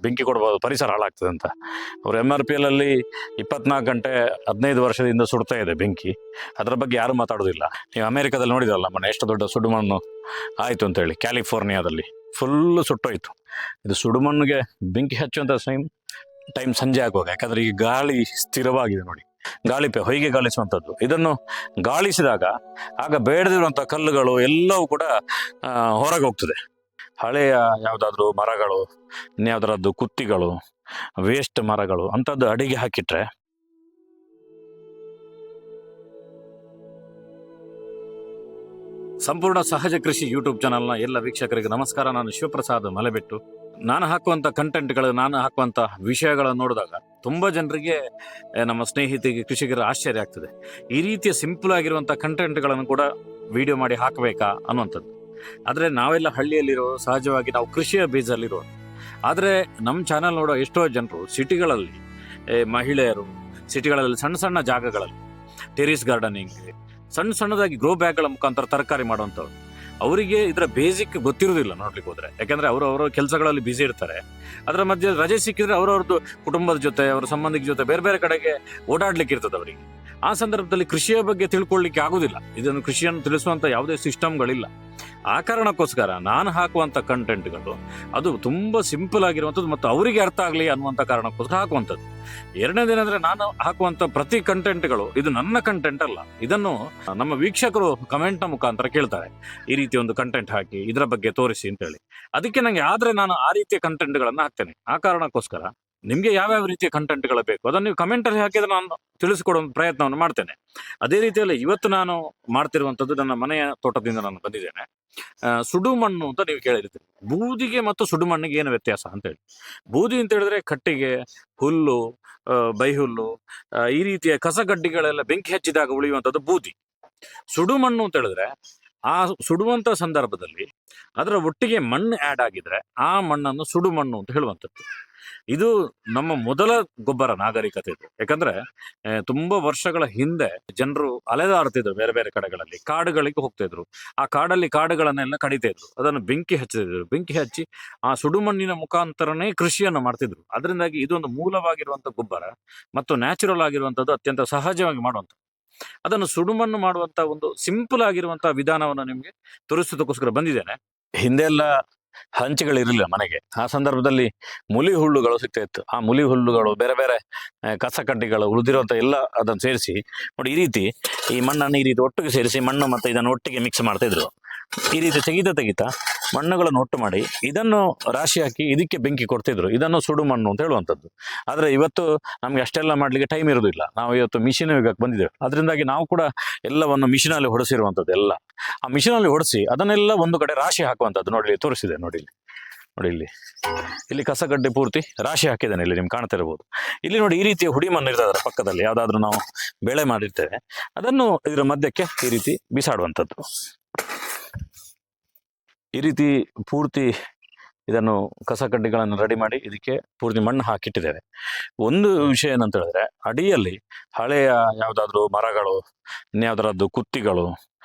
ಬೆಂಕಿ ಕೊಡ್ಬೋದು, ಪರಿಸರ ಹಾಳಾಗ್ತದೆ ಅಂತ. ಅವರು MRPL 24 ಗಂಟೆ 15 ವರ್ಷದಿಂದ ಸುಡ್ತಾ ಇದೆ ಬೆಂಕಿ. ಅದರ ಬಗ್ಗೆ ಯಾರು ಮಾತಾಡೋದಿಲ್ಲ. ನೀವು ಅಮೆರಿಕದಲ್ಲಿ ನೋಡಿದ್ರಲ್ಲ ಮೊನ್ನೆ ಎಷ್ಟು ದೊಡ್ಡ ಸುಡುಮಣ್ಣು ಆಯಿತು ಅಂತೇಳಿ, ಕ್ಯಾಲಿಫೋರ್ನಿಯಾದಲ್ಲಿ ಫುಲ್ಲು ಸುಟ್ಟೋಯ್ತು. ಇದು ಸುಡುಮಣ್ಣಿಗೆ ಬೆಂಕಿ ಹಚ್ಚುವಂಥ ಟೈಮ್ ಸಂಜೆ ಆಗುವಾಗ, ಯಾಕಂದರೆ ಈ ಗಾಳಿ ಸ್ಥಿರವಾಗಿದೆ ನೋಡಿ, ಹೊಯ್ಗೆ ಗಾಳಿಸುವಂಥದ್ದು. ಇದನ್ನು ಗಾಳಿಸಿದಾಗ ಆಗ ಬೇಡದಿರುವಂಥ ಕಲ್ಲುಗಳು ಎಲ್ಲವೂ ಕೂಡ ಹೊರಗೆ ಹೋಗ್ತದೆ. ಹಳೆಯ ಯಾವುದಾದ್ರೂ ಮರಗಳು, ಇನ್ಯಾವುದರದ್ದು ಕುತ್ತಿಗಳು, ವೇಸ್ಟ್ ಮರಗಳು ಅಂಥದ್ದು ಅಡಿಗೆ ಹಾಕಿಟ್ರೆ ಸಂಪೂರ್ಣ ಸಹಜ ಕೃಷಿ ಯೂಟ್ಯೂಬ್ ಚಾನಲ್ನ ಎಲ್ಲ ವೀಕ್ಷಕರಿಗೆ ನಮಸ್ಕಾರ. ನಾನು ಶಿವಪ್ರಸಾದ್ ಮಲೆಬೆಟ್ಟು. ನಾನು ಹಾಕುವಂಥ ಕಂಟೆಂಟ್ಗಳು, ನಾನು ಹಾಕುವಂಥ ವಿಷಯಗಳನ್ನು ನೋಡಿದಾಗ ತುಂಬ ಜನರಿಗೆ, ನಮ್ಮ ಸ್ನೇಹಿತರಿಗೆ, ಕೃಷಿಕರ ಆಶ್ಚರ್ಯ ಆಗ್ತದೆ. ಈ ರೀತಿಯ ಸಿಂಪಲ್ ಆಗಿರುವಂಥ ಕಂಟೆಂಟ್ಗಳನ್ನು ಕೂಡ ವಿಡಿಯೋ ಮಾಡಿ ಹಾಕಬೇಕಾ ಅನ್ನುವಂಥದ್ದು. ಆದರೆ ನಾವೆಲ್ಲ ಹಳ್ಳಿಯಲ್ಲಿರೋ, ಸಹಜವಾಗಿ ನಾವು ಕೃಷಿಯ ಬೇಸಲ್ಲಿರೋ. ಆದರೆ ನಮ್ಮ ಚಾನಲ್ ನೋಡೋ ಎಷ್ಟೋ ಜನರು ಸಿಟಿಗಳಲ್ಲಿ, ಮಹಿಳೆಯರು ಸಿಟಿಗಳಲ್ಲಿ ಸಣ್ಣ ಸಣ್ಣ ಜಾಗಗಳಲ್ಲಿ ಟೆರಿಸ್ ಗಾರ್ಡನಿಂಗ್, ಸಣ್ಣದಾಗಿ ಗ್ರೋ ಬ್ಯಾಗ್ಗಳ ಮುಖಾಂತರ ತರಕಾರಿ ಮಾಡುವಂಥವ್ರು, ಅವರಿಗೆ ಇದರ ಬೇಸಿಕ್ ಗೊತ್ತಿರೋದಿಲ್ಲ ನೋಡ್ಲಿಕ್ಕೆ ಹೋದ್ರೆ. ಯಾಕಂದ್ರೆ ಅವರ ಕೆಲಸಗಳಲ್ಲಿ ಬ್ಯುಸಿ ಇರ್ತಾರೆ. ಅದರ ಮಧ್ಯೆ ರಜೆ ಸಿಕ್ಕಿದ್ರೆ ಅವರವ್ರದ್ದು ಕುಟುಂಬದ ಜೊತೆ, ಅವರ ಸಂಬಂಧಿಕ ಜೊತೆ ಬೇರೆ ಬೇರೆ ಕಡೆಗೆ ಓಡಾಡ್ಲಿಕ್ಕೆ ಇರ್ತದೆ ಅವರಿಗೆ. ಆ ಸಂದರ್ಭದಲ್ಲಿ ಕೃಷಿಯ ಬಗ್ಗೆ ತಿಳ್ಕೊಳ್ಳಿಕ್ಕೆ ಆಗುದಿಲ್ಲ. ಇದನ್ನು ಕೃಷಿಯನ್ನು ತಿಳಿಸುವಂತ ಯಾವುದೇ ಸಿಸ್ಟಮ್ಗಳಿಲ್ಲ. ಆ ಕಾರಣಕ್ಕೋಸ್ಕರ ನಾನು ಹಾಕುವಂತ ಕಂಟೆಂಟ್ಗಳು ಅದು ತುಂಬಾ ಸಿಂಪಲ್ ಆಗಿರುವಂಥದ್ದು ಮತ್ತು ಅವರಿಗೆ ಅರ್ಥ ಆಗಲಿ ಅನ್ನುವಂಥ ಕಾರಣಕ್ಕೋಸ್ಕರ ಹಾಕುವಂಥದ್ದು. ಎರಡನೇದೇನೆಂದ್ರೆ, ನಾನು ಹಾಕುವಂತ ಪ್ರತಿ ಕಂಟೆಂಟ್ಗಳು ಇದು ನನ್ನ ಕಂಟೆಂಟ್ ಅಲ್ಲ. ಇದನ್ನು ನಮ್ಮ ವೀಕ್ಷಕರು ಕಮೆಂಟ್ನ ಮುಖಾಂತರ ಕೇಳ್ತಾರೆ, ಈ ರೀತಿ ಒಂದು ಕಂಟೆಂಟ್ ಹಾಕಿ, ಇದರ ಬಗ್ಗೆ ತೋರಿಸಿ ಅಂತೇಳಿ. ಅದಕ್ಕೆ ನಂಗೆ ಆದ್ರೆ ನಾನು ಆ ರೀತಿಯ ಕಂಟೆಂಟ್ಗಳನ್ನು ಹಾಕ್ತೇನೆ. ಆ ಕಾರಣಕ್ಕೋಸ್ಕರ ನಿಮಗೆ ಯಾವ್ಯಾವ ರೀತಿಯ ಕಂಟೆಂಟ್ಗಳು ಬೇಕು ಅದನ್ನು ನೀವು ಕಮೆಂಟಲ್ಲಿ ಹಾಕಿದ್ರೆ ನಾನು ತಿಳಿಸಿಕೊಡುವ ಪ್ರಯತ್ನವನ್ನು ಮಾಡ್ತೇನೆ. ಅದೇ ರೀತಿಯಲ್ಲಿ ಇವತ್ತು ನಾನು ಮಾಡ್ತಿರುವಂಥದ್ದು, ನನ್ನ ಮನೆಯ ತೋಟದಿಂದ ನಾನು ಬಂದಿದ್ದೇನೆ. ಸುಡುಮಣ್ಣು ಅಂತ ನೀವು ಕೇಳಿರ್ತೀರಿ. ಬೂದಿಗೆ ಮತ್ತು ಸುಡುಮಣ್ಣಿಗೆ ಏನು ವ್ಯತ್ಯಾಸ ಅಂತೇಳಿ. ಬೂದಿ ಅಂತ ಹೇಳಿದ್ರೆ ಕಟ್ಟಿಗೆ, ಹುಲ್ಲು, ಬೈಹುಲ್ಲು, ಈ ರೀತಿಯ ಕಸಗಡ್ಡಿಗಳೆಲ್ಲ ಬೆಂಕಿ ಹಚ್ಚಿದಾಗ ಉಳಿಯುವಂಥದ್ದು ಬೂದಿ. ಸುಡುಮಣ್ಣು ಅಂತ ಹೇಳಿದ್ರೆ ಆ ಸುಡುವಂತ ಸಂದರ್ಭದಲ್ಲಿ ಅದರ ಒಟ್ಟಿಗೆ ಮಣ್ಣು ಆ್ಯಡ್ ಆಗಿದ್ರೆ ಆ ಮಣ್ಣನ್ನು ಸುಡುಮಣ್ಣು ಅಂತ ಹೇಳುವಂಥದ್ದು. ಇದು ನಮ್ಮ ಮೊದಲ ಗೊಬ್ಬರ ನಾಗರಿಕತೆ ಇದು. ಯಾಕಂದ್ರೆ ತುಂಬಾ ವರ್ಷಗಳ ಹಿಂದೆ ಜನರು ಅಲೆದಾಡ್ತಿದ್ರು, ಬೇರೆ ಬೇರೆ ಕಡೆಗಳಲ್ಲಿ ಕಾಡುಗಳಿಗೆ ಹೋಗ್ತಾ ಇದ್ರು. ಆ ಕಾಡುಗಳನ್ನೆಲ್ಲ ಕಡಿತಾ ಇದ್ರು, ಅದನ್ನು ಬೆಂಕಿ ಹಚ್ಚಿದ್ರು. ಬೆಂಕಿ ಹಚ್ಚಿ ಆ ಸುಡುಮಣ್ಣಿನ ಮುಖಾಂತರನೇ ಕೃಷಿಯನ್ನು ಮಾಡ್ತಿದ್ರು. ಅದರಿಂದಾಗಿ ಇದೊಂದು ಮೂಲವಾಗಿರುವಂತ ಗೊಬ್ಬರ ಮತ್ತು ನ್ಯಾಚುರಲ್ ಆಗಿರುವಂತದ್ದು, ಅತ್ಯಂತ ಸಹಜವಾಗಿ ಮಾಡುವಂತ. ಅದನ್ನು ಸುಡುಮಣ್ಣು ಮಾಡುವಂತ ಒಂದು ಸಿಂಪಲ್ ಆಗಿರುವಂತಹ ವಿಧಾನವನ್ನು ನಿಮ್ಗೆ ತೋರಿಸೋದಕ್ಕೋಸ್ಕರ ಬಂದಿದ್ದೇನೆ. ಹಿಂದೆ ಎಲ್ಲ ಹಂಚುಗಳಿರಲಿಲ್ಲ ಮನೆಗೆ. ಆ ಸಂದರ್ಭದಲ್ಲಿ ಮುಲಿ ಹುಲ್ಲುಗಳು ಸಿಗ್ತಾ ಇತ್ತು. ಆ ಮುಲಿ ಹುಲ್ಲುಗಳು, ಬೇರೆ ಬೇರೆ ಕಸ ಕಡ್ಡಿಗಳು ಉಳಿದಿರುವಂಥ ಎಲ್ಲ ಅದನ್ನು ಸೇರಿಸಿ ನೋಡಿ, ಈ ರೀತಿ ಈ ಮಣ್ಣನ್ನು ಈ ರೀತಿ ಒಟ್ಟಿಗೆ ಸೇರಿಸಿ, ಮಣ್ಣು ಮತ್ತು ಇದನ್ನು ಒಟ್ಟಿಗೆ ಮಿಕ್ಸ್ ಮಾಡ್ತಾ ಇದ್ರು. ಈ ರೀತಿ ತೆಗಿತಾ ಮಣ್ಣುಗಳನ್ನು ಒಟ್ಟು ಮಾಡಿ ಇದನ್ನು ರಾಶಿ ಹಾಕಿ ಇದಕ್ಕೆ ಬೆಂಕಿ ಕೊಡ್ತಿದ್ರು. ಇದನ್ನು ಸುಡು ಮಣ್ಣು ಅಂತ ಹೇಳುವಂಥದ್ದು. ಆದರೆ ಇವತ್ತು ನಮ್ಗೆ ಅಷ್ಟೆಲ್ಲ ಮಾಡ್ಲಿಕ್ಕೆ ಟೈಮ್ ಇರೋದಿಲ್ಲ. ನಾವು ಇವತ್ತು ಮಿಷಿನ್ ಯುಗಕ್ಕೆ ಬಂದಿದ್ದೇವೆ. ಅದರಿಂದಾಗಿ ನಾವು ಕೂಡ ಎಲ್ಲವನ್ನು ಮಿಷಿನಲ್ಲಿ ಹೊಡೆಸಿರುವಂಥದ್ದು. ಎಲ್ಲ ಆ ಮಿಷಿನಲ್ಲಿ ಹೊಡೆಸಿ ಅದನ್ನೆಲ್ಲ ಒಂದು ಕಡೆ ರಾಶಿ ಹಾಕುವಂಥದ್ದು. ನೋಡಿ ತೋರಿಸಿದೆ, ನೋಡಿ ಇಲ್ಲಿ ಕಸಗಡ್ಡೆ ಪೂರ್ತಿ ರಾಶಿ ಹಾಕಿದ್ದೇನೆ. ಇಲ್ಲಿ ನಿಮ್ಗೆ ಕಾಣ್ತಾ ಇರಬಹುದು. ಇಲ್ಲಿ ನೋಡಿ, ಈ ರೀತಿಯ ಹುಡಿ ಮಣ್ಣು ಇರ್ತದೆ ಅದರ ಪಕ್ಕದಲ್ಲಿ. ಯಾವುದಾದ್ರೂ ನಾವು ಬೆಳೆ ಮಾಡಿರ್ತೇವೆ, ಅದನ್ನು ಇದರ ಮಧ್ಯಕ್ಕೆ ಈ ರೀತಿ ಬಿಸಾಡುವಂಥದ್ದು. ಈ ರೀತಿ ಪೂರ್ತಿ ಇದನ್ನು ಕಸಕಡ್ಡಿಗಳನ್ನು ರೆಡಿ ಮಾಡಿ ಇದಕ್ಕೆ ಪೂರ್ತಿ ಮಣ್ಣು ಹಾಕಿಟ್ಟಿದ್ದೇವೆ. ಒಂದು ವಿಷಯ ಏನಂತ ಹೇಳಿದ್ರೆ, ಅಡಿಯಲ್ಲಿ ಹಳೆಯ ಯಾವುದಾದ್ರೂ ಮರಗಳು, ಇನ್ಯಾವುದರದ್ದು ಕುತ್ತಿಗಳು,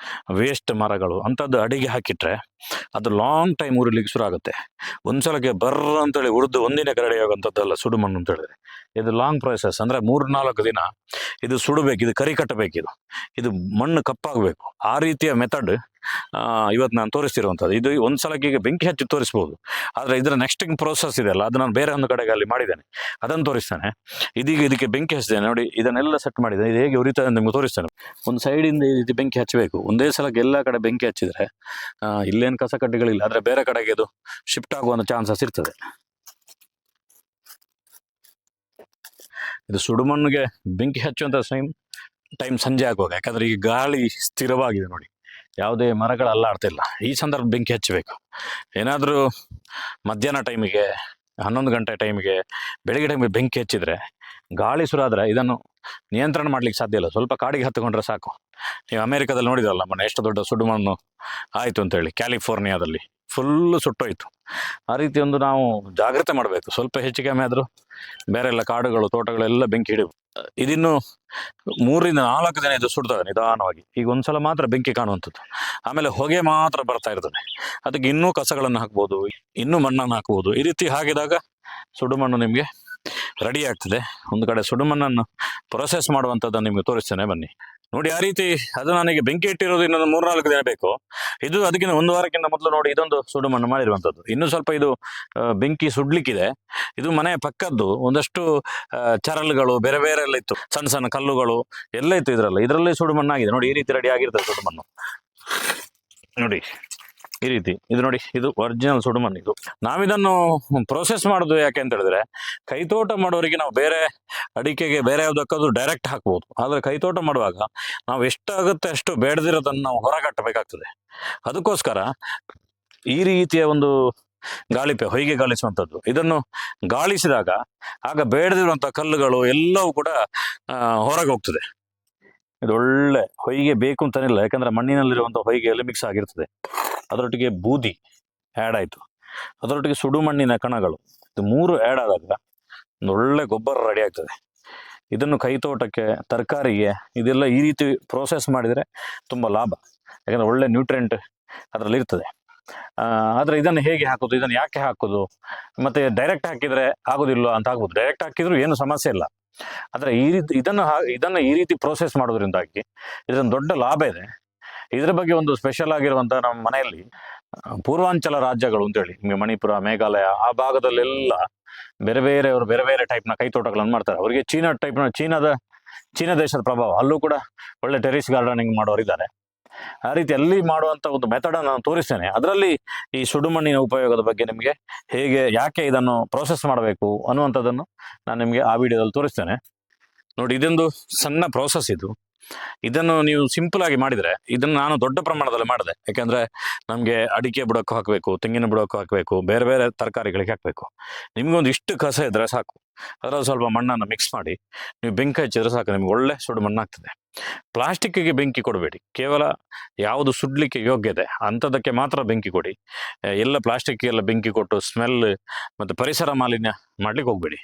ವೇಸ್ಟ್ ಮರಗಳು ಅಂಥದ್ದು ಅಡಿಗೆ ಹಾಕಿಟ್ರೆ ಅದು ಲಾಂಗ್ ಟೈಮ್ ಉರಿಲಿಕ್ಕೆ ಶುರು ಆಗುತ್ತೆ. ಒಂದ್ಸಲಕ್ಕೆ ಬರ್ರ ಅಂತೇಳಿ ಉರಿದು ಒಂದಿನಕ್ಕೆ ರೆಡಿ ಆಗುವಂಥದ್ದಲ್ಲ ಸುಡುಮಣ್ಣು ಅಂತ ಹೇಳಿದ್ರೆ. ಇದು ಲಾಂಗ್ ಪ್ರೊಸೆಸ್. ಅಂದರೆ 3-4 ದಿನ ಇದು ಸುಡಬೇಕು, ಇದು ಕರಿ ಕಟ್ಟಬೇಕು, ಇದು ಮಣ್ಣು ಕಪ್ಪಾಗಬೇಕು. ಆ ರೀತಿಯ ಮೆಥಡ್ ಇವತ್ತು ನಾನು ತೋರಿಸ್ತಿರುವಂಥದ್ದು. ಇದು ಒಂದ್ಸಲಕ್ಕೆ ಈಗ ಬೆಂಕಿ ಹಚ್ಚಿ ತೋರಿಸ್ಬೋದು, ಆದರೆ ಇದರ ನೆಕ್ಸ್ಟಿಂಗ್ ಪ್ರೋಸೆಸ್ ಇದೆ ಅಲ್ಲ, ಅದು ನಾನು ಬೇರೆ ಒಂದು ಕಡೆಗೆ ಅಲ್ಲಿ ಮಾಡಿದ್ದೇನೆ, ಅದನ್ನು ತೋರಿಸ್ತೇನೆ. ಇದೀಗ ಇದಕ್ಕೆ ಬೆಂಕಿ ಹಚ್ಚಿದ್ದೇನೆ ನೋಡಿ, ಇದನ್ನೆಲ್ಲ ಸೆಟ್ ಮಾಡಿದ್ದೇನೆ. ಇದು ಹೇಗೆ ಉರಿತದೆ ಅಂತ ನಿಮ್ಗೆ ತೋರಿಸ್ತೇನೆ. ಒಂದು ಸೈಡಿಂದ ಈ ರೀತಿ ಬೆಂಕಿ ಹಚ್ಚಬೇಕು. ಒಂದೇ ಸಲಕ್ಕೆ ಎಲ್ಲ ಕಡೆ ಬೆಂಕಿ ಹಚ್ಚಿದ್ರೆ ಇಲ್ಲೇನು ಕಸ ಕಡ್ಡಿಗಳಿಲ್ಲ, ಆದರೆ ಬೇರೆ ಕಡೆಗೆ ಇದು ಶಿಫ್ಟ್ ಆಗುವಂಥ ಚಾನ್ಸಸ್ ಇರ್ತದೆ. ಇದು ಸುಡುಮಣ್ಣಿಗೆ ಬೆಂಕಿ ಹಚ್ಚುವಂಥ ಟೈಮ್ ಸಂಜೆ ಆಗುವಾಗ, ಯಾಕಂದ್ರೆ ಈ ಗಾಳಿ ಸ್ಥಿರವಾಗಿದೆ ನೋಡಿ, ಯಾವುದೇ ಮರಗಳು ಅಲ್ಲಾಡ್ತಿಲ್ಲ. ಈ ಸಂದರ್ಭ ಬೆಂಕಿ ಹಚ್ಚಬೇಕು. ಏನಾದರೂ ಮಧ್ಯಾಹ್ನ ಟೈಮಿಗೆ, 11 ಗಂಟೆ ಟೈಮಿಗೆ, ಬೆಳಗ್ಗೆ ಟೈಮಿಗೆ ಬೆಂಕಿ ಹಚ್ಚಿದ್ರೆ ಗಾಳಿ ಸುರಾದರೆ ಇದನ್ನು ನಿಯಂತ್ರಣ ಮಾಡ್ಲಿಕ್ಕೆ ಸಾಧ್ಯ ಇಲ್ಲ. ಸ್ವಲ್ಪ ಕಾಡಿಗೆ ಹತ್ತಿಕೊಂಡ್ರೆ ಸಾಕು. ನೀವು ಅಮೆರಿಕದಲ್ಲಿ ನೋಡಿದ್ರಲ್ಲ ಮೊನ್ನೆ ಎಷ್ಟು ದೊಡ್ಡ ಸುಡುಮಣ್ಣು ಆಯಿತು ಅಂತೇಳಿ, ಕ್ಯಾಲಿಫೋರ್ನಿಯಾದಲ್ಲಿ ಫುಲ್ಲು ಸುಟ್ಟೋಯ್ತು. ಆ ರೀತಿ ಒಂದು ನಾವು ಜಾಗ್ರತೆ ಮಾಡಬೇಕು. ಸ್ವಲ್ಪ ಹೆಚ್ಚು ಕಮ್ಮಿ ಆದರೂ ಬೇರೆ ಎಲ್ಲ ಕಾಡುಗಳು, ತೋಟಗಳೆಲ್ಲ ಬೆಂಕಿ ಹಿಡಿವು. ಇದಿನ್ನು 3-4 ದಿನ ಇದು ಸುಡ್ತದೆ ನಿಧಾನವಾಗಿ. ಈಗ ಒಂದ್ಸಲ ಮಾತ್ರ ಬೆಂಕಿ ಕಾಣುವಂಥದ್ದು, ಆಮೇಲೆ ಹೊಗೆ ಮಾತ್ರ ಬರ್ತಾ ಇರ್ತದೆ. ಅದಕ್ಕೆ ಇನ್ನೂ ಕಸಗಳನ್ನು ಹಾಕ್ಬೋದು, ಇನ್ನೂ ಮಣ್ಣನ್ನು ಹಾಕ್ಬೋದು. ಈ ರೀತಿ ಹಾಕಿದಾಗ ಸುಡುಮಣ್ಣು ನಿಮಗೆ ರೆಡಿ ಆಗ್ತದೆ. ಒಂದು ಕಡೆ ಸುಡುಮಣ್ಣನ್ನು ಪ್ರೊಸೆಸ್ ಮಾಡುವಂಥದ್ದನ್ನು ನಿಮಗೆ ತೋರಿಸ್ತೇನೆ ಬನ್ನಿ. ನೋಡಿ ಆ ರೀತಿ ಅದು ನನಗೆ ಬೆಂಕಿ ಇಟ್ಟಿರೋದು ಇನ್ನೊಂದು 3-4 ದಿನ ಬೇಕು. ಇದು ಅದಕ್ಕಿಂತ 1 ವಾರಕ್ಕಿಂತ ಮೊದಲು ನೋಡಿ ಇದೊಂದು ಸುಡುಮಣ್ಣು ಮಾಡಿರುವಂಥದ್ದು. ಇನ್ನು ಸ್ವಲ್ಪ ಇದು ಬೆಂಕಿ ಸುಡ್ಲಿಕ್ಕಿದೆ. ಇದು ಮನೆಯ ಪಕ್ಕದ್ದು ಒಂದಷ್ಟು ಚರಳುಗಳು ಬೇರೆ ಬೇರೆ ಎಲ್ಲ ಇತ್ತು, ಸಣ್ಣ ಸಣ್ಣ ಕಲ್ಲುಗಳು ಎಲ್ಲ ಇತ್ತು ಇದರಲ್ಲಿ ಸುಡುಮಣ್ಣಾಗಿದೆ. ನೋಡಿ ಈ ರೀತಿ ರೆಡಿ ಆಗಿರ್ತದೆ ಸುಡುಮಣ್ಣು. ನೋಡಿ ಈ ರೀತಿ ಇದು ನೋಡಿ, ಇದು ಒರಿಜಿನಲ್ ಸುಡುಮಣ್ಣು. ಇದು ನಾವಿದನ್ನು ಪ್ರೋಸೆಸ್ ಮಾಡೋದು ಯಾಕೆ ಅಂತ ಹೇಳಿದ್ರೆ, ಕೈತೋಟ ಮಾಡೋರಿಗೆ ನಾವು ಬೇರೆ ಅಡಿಕೆಗೆ ಬೇರೆ ಯಾವುದಕ್ಕಾದ್ರೂ ಡೈರೆಕ್ಟ್ ಹಾಕ್ಬೋದು. ಆದರೆ ಕೈತೋಟ ಮಾಡುವಾಗ ನಾವು ಎಷ್ಟಾಗುತ್ತೆ ಅಷ್ಟು ಬೇಡದಿರೋದನ್ನು ನಾವು ಹೊರಗಟ್ಟಬೇಕಾಗ್ತದೆ. ಅದಕ್ಕೋಸ್ಕರ ಈ ರೀತಿಯ ಒಂದು ಗಾಳಿಪೆ ಹೊಯ್ಗೆ ಗಾಳಿಸುವಂಥದ್ದು, ಇದನ್ನು ಗಾಳಿಸಿದಾಗ ಆಗ ಬೇಡದಿರುವಂಥ ಕಲ್ಲುಗಳು ಎಲ್ಲವೂ ಕೂಡ ಹೊರಗೆ ಹೋಗ್ತದೆ. ಇದು ಒಳ್ಳೆ ಹೊಯ್ಗೆ ಬೇಕು ಅಂತನಿಲ್ಲ, ಯಾಕಂದ್ರೆ ಮಣ್ಣಿನಲ್ಲಿರುವಂಥ ಹೊಯ್ಗೆಯಲ್ಲಿ ಮಿಕ್ಸ್ ಆಗಿರ್ತದೆ. ಅದರೊಟ್ಟಿಗೆ ಬೂದಿ ಆ್ಯಡ್ ಆಯಿತು, ಅದರೊಟ್ಟಿಗೆ ಸುಡುಮಣ್ಣಿನ ಕಣಗಳು, ಇದು 3 ಆ್ಯಡ್ ಆದಾಗ ಒಂದು ಒಳ್ಳೆ ಗೊಬ್ಬರ ರೆಡಿ ಆಗ್ತದೆ. ಇದನ್ನು ಕೈತೋಟಕ್ಕೆ, ತರಕಾರಿಗೆ ಇದೆಲ್ಲ ಈ ರೀತಿ ಪ್ರೋಸೆಸ್ ಮಾಡಿದರೆ ತುಂಬ ಲಾಭ, ಯಾಕಂದರೆ ಒಳ್ಳೆ ನ್ಯೂಟ್ರೆಂಟ್ ಅದರಲ್ಲಿ ಇರ್ತದೆ. ಆದರೆ ಇದನ್ನು ಹೇಗೆ ಹಾಕೋದು, ಇದನ್ನು ಯಾಕೆ ಹಾಕೋದು, ಮತ್ತು ಡೈರೆಕ್ಟ್ ಹಾಕಿದರೆ ಆಗೋದಿಲ್ಲ ಅಂತ ಆಗ್ಬೋದು. ಡೈರೆಕ್ಟ್ ಹಾಕಿದರೂ ಏನು ಸಮಸ್ಯೆ ಇಲ್ಲ. ಆದರೆ ಈ ರೀತಿ ಇದನ್ನು ಈ ರೀತಿ ಪ್ರೋಸೆಸ್ ಮಾಡೋದ್ರಿಂದಾಗಿ ಇದೊಂದು ದೊಡ್ಡ ಲಾಭ ಇದೆ. ಇದರ ಬಗ್ಗೆ ಒಂದು ಸ್ಪೆಷಲ್ ಆಗಿರುವಂಥ ನಮ್ಮ ಮನೆಯಲ್ಲಿ ಪೂರ್ವಾಂಚಲ ರಾಜ್ಯಗಳು ಅಂತೇಳಿ, ನಿಮಗೆ ಮಣಿಪುರ, ಮೇಘಾಲಯ ಆ ಭಾಗದಲ್ಲೆಲ್ಲ ಬೇರೆ ಬೇರೆಯವರು ಬೇರೆ ಬೇರೆ ಟೈಪ್ನ ಕೈತೋಟಗಳನ್ನು ಮಾಡ್ತಾರೆ. ಅವರಿಗೆ ಚೀನಾ ದೇಶದ ಪ್ರಭಾವ, ಅಲ್ಲೂ ಕೂಡ ಒಳ್ಳೆ ಟೆರಿಸ್ ಗಾರ್ಡನಿಂಗ್ ಮಾಡೋರಿದ್ದಾರೆ. ಆ ರೀತಿ ಅಲ್ಲಿ ಮಾಡುವಂಥ ಒಂದು ಮೆಥಡನ್ನು ನಾನು ತೋರಿಸ್ತೇನೆ. ಅದರಲ್ಲಿ ಈ ಸುಡುಮಣ್ಣಿನ ಉಪಯೋಗದ ಬಗ್ಗೆ ನಿಮಗೆ ಯಾಕೆ ಇದನ್ನು ಪ್ರೋಸೆಸ್ ಮಾಡಬೇಕು ಅನ್ನುವಂಥದ್ದನ್ನು ನಾನು ನಿಮಗೆ ಆ ವಿಡಿಯೋದಲ್ಲಿ ತೋರಿಸ್ತೇನೆ. ನೋಡಿ ಇದೊಂದು ಸಣ್ಣ ಪ್ರೋಸೆಸ್ ಇದು. ಇದನ್ನು ನೀವು ಸಿಂಪಲ್ ಆಗಿ ಮಾಡಿದರೆ, ಇದನ್ನು ನಾನು ದೊಡ್ಡ ಪ್ರಮಾಣದಲ್ಲಿ ಮಾಡಿದೆ. ಯಾಕೆಂದರೆ ನಮಗೆ ಅಡಿಕೆ ಬುಡಕ್ಕೂ ಹಾಕಬೇಕು, ತೆಂಗಿನ ಬುಡಕ್ಕೂ ಹಾಕಬೇಕು, ಬೇರೆ ಬೇರೆ ತರಕಾರಿಗಳಿಗೆ ಹಾಕಬೇಕು. ನಿಮಗೊಂದು ಇಷ್ಟು ಕಸ ಇದ್ದರೆ ಸಾಕು, ಅದರಲ್ಲಿ ಸ್ವಲ್ಪ ಮಣ್ಣನ್ನು ಮಿಕ್ಸ್ ಮಾಡಿ ನೀವು ಬೆಂಕಿ ಹಚ್ಚಿದ್ರೆ ಸಾಕು, ನಿಮ್ಗೆ ಒಳ್ಳೆ ಸುಡು ಮಣ್ಣಾಗ್ತದೆ. ಪ್ಲಾಸ್ಟಿಕ್ಕಿಗೆ ಬೆಂಕಿ ಕೊಡಬೇಡಿ, ಕೇವಲ ಯಾವುದು ಸುಡಲಿಕ್ಕೆ ಯೋಗ್ಯತೆ ಅಂಥದ್ದಕ್ಕೆ ಮಾತ್ರ ಬೆಂಕಿ ಕೊಡಿ. ಎಲ್ಲ ಪ್ಲಾಸ್ಟಿಕ್ಗೆಲ್ಲ ಬೆಂಕಿ ಕೊಟ್ಟು ಸ್ಮೆಲ್ ಮತ್ತು ಪರಿಸರ ಮಾಲಿನ್ಯ ಮಾಡ್ಲಿಕ್ಕೆ ಹೋಗಬೇಡಿ.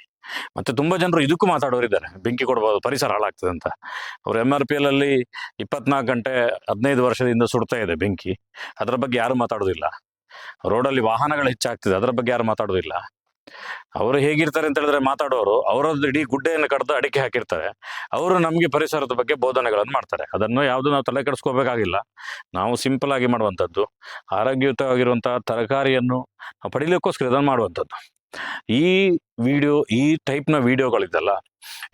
ಮತ್ತು ತುಂಬ ಜನರು ಇದಕ್ಕೂ ಮಾತಾಡೋರಿದ್ದಾರೆ, ಬೆಂಕಿ ಕೊಡ್ಬೋದು ಪರಿಸರ ಹಾಳಾಗ್ತದೆ ಅಂತ. ಅವರು MRPL 24 ಗಂಟೆ 15 ವರ್ಷದಿಂದ ಸುಡ್ತಾ ಇದೆ ಬೆಂಕಿ. ಅದರ ಬಗ್ಗೆ ಯಾರು ಮಾತಾಡೋದಿಲ್ಲ. ರೋಡಲ್ಲಿ ವಾಹನಗಳು ಹೆಚ್ಚಾಗ್ತದೆ, ಅದರ ಬಗ್ಗೆ ಯಾರು ಮಾತಾಡೋದಿಲ್ಲ. ಅವರು ಹೇಗಿರ್ತಾರೆ ಅಂತ ಹೇಳಿದ್ರೆ, ಮಾತಾಡೋರು ಅವರದ್ದು ಇಡೀ ಗುಡ್ಡೆಯನ್ನು ಕಡ್ದು ಅಡಿಕೆ ಹಾಕಿರ್ತಾರೆ. ಅವರು ನಮಗೆ ಪರಿಸರದ ಬಗ್ಗೆ ಬೋಧನೆಗಳನ್ನು ಮಾಡ್ತಾರೆ. ಅದನ್ನು ಯಾವುದು ನಾವು ತಲೆ ಕೆಡಿಸ್ಕೋಬೇಕಾಗಿಲ್ಲ. ನಾವು ಸಿಂಪಲ್ ಆಗಿ ಮಾಡುವಂಥದ್ದು, ಆರೋಗ್ಯಯುತವಾಗಿರುವಂತಹ ತರಕಾರಿಯನ್ನು ನಾವು ಪಡೀಲಿಕ್ಕೋಸ್ಕರ ಇದನ್ನು ಮಾಡುವಂಥದ್ದು. ಈ ಟೈಪ್ನ ವಿಡಿಯೋಗಳಿದ್ದಲ್ಲ,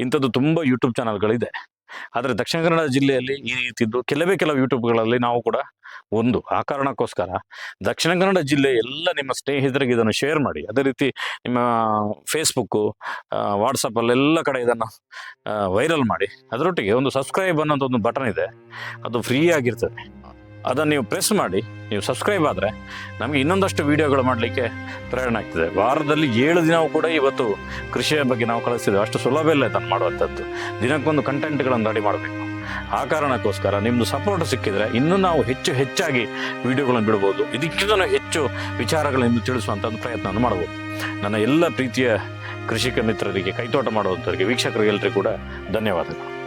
ಇಂಥದ್ದು ತುಂಬ ಯೂಟ್ಯೂಬ್ ಚಾನಲ್ಗಳಿದೆ. ಆದರೆ ದಕ್ಷಿಣ ಕನ್ನಡ ಜಿಲ್ಲೆಯಲ್ಲಿ ಈ ರೀತಿದ್ದು ಕೆಲವು ಯೂಟ್ಯೂಬ್ಗಳಲ್ಲಿ ನಾವು ಕೂಡ ಒಂದು. ಆ ಕಾರಣಕ್ಕೋಸ್ಕರ ದಕ್ಷಿಣ ಕನ್ನಡ ಜಿಲ್ಲೆ ಎಲ್ಲ ನಿಮ್ಮ ಸ್ನೇಹಿತರಿಗೆ ಇದನ್ನು ಶೇರ್ ಮಾಡಿ. ಅದೇ ರೀತಿ ನಿಮ್ಮ ಫೇಸ್ಬುಕ್ಕು, ವಾಟ್ಸಪ್ಪಲ್ಲೆಲ್ಲ ಕಡೆ ಇದನ್ನು ವೈರಲ್ ಮಾಡಿ. ಅದರೊಟ್ಟಿಗೆ ಒಂದು ಸಬ್ಸ್ಕ್ರೈಬ್ ಅನ್ನೋಂಥ ಒಂದು ಬಟನ್ ಇದೆ, ಅದು ಫ್ರೀ ಆಗಿರ್ತದೆ. ಅದನ್ನು ನೀವು ಪ್ರೆಸ್ ಮಾಡಿ, ನೀವು ಸಬ್ಸ್ಕ್ರೈಬ್ ಆದರೆ ನಮಗೆ ಇನ್ನೊಂದಷ್ಟು ವೀಡಿಯೋಗಳು ಮಾಡಲಿಕ್ಕೆ ಪ್ರೇರಣೆ ಆಗ್ತದೆ. ವಾರದಲ್ಲಿ 7 ದಿನವೂ ಕೂಡ ಇವತ್ತು ಕೃಷಿಯ ಬಗ್ಗೆ ನಾವು ಕಳಿಸ್ತಿದ್ದೇವೆ. ಅಷ್ಟು ಸುಲಭ ಇಲ್ಲ ಇದನ್ನು ಮಾಡುವಂಥದ್ದು. ದಿನಕ್ಕೊಂದು ಕಂಟೆಂಟ್ಗಳನ್ನು ರೆಡಿ ಮಾಡಬೇಕು. ಆ ಕಾರಣಕ್ಕೋಸ್ಕರ ನಿಮ್ಮದು ಸಪೋರ್ಟ್ ಸಿಕ್ಕಿದರೆ ಇನ್ನೂ ನಾವು ಹೆಚ್ಚಾಗಿ ವೀಡಿಯೋಗಳನ್ನು ಬಿಡ್ಬೋದು. ಇದಕ್ಕಿಂತ ಹೆಚ್ಚು ವಿಚಾರಗಳನ್ನು ತಿಳಿಸುವಂಥ ಒಂದು ಪ್ರಯತ್ನವನ್ನು ಮಾಡ್ಬೋದು. ನನ್ನ ಎಲ್ಲ ಪ್ರೀತಿಯ ಕೃಷಿಕ ಮಿತ್ರರಿಗೆ, ಕೈತೋಟ ಮಾಡುವಂಥವರಿಗೆ, ವೀಕ್ಷಕರಿಗೆಲ್ಲರಿಗೂ ಕೂಡ ಧನ್ಯವಾದಗಳು.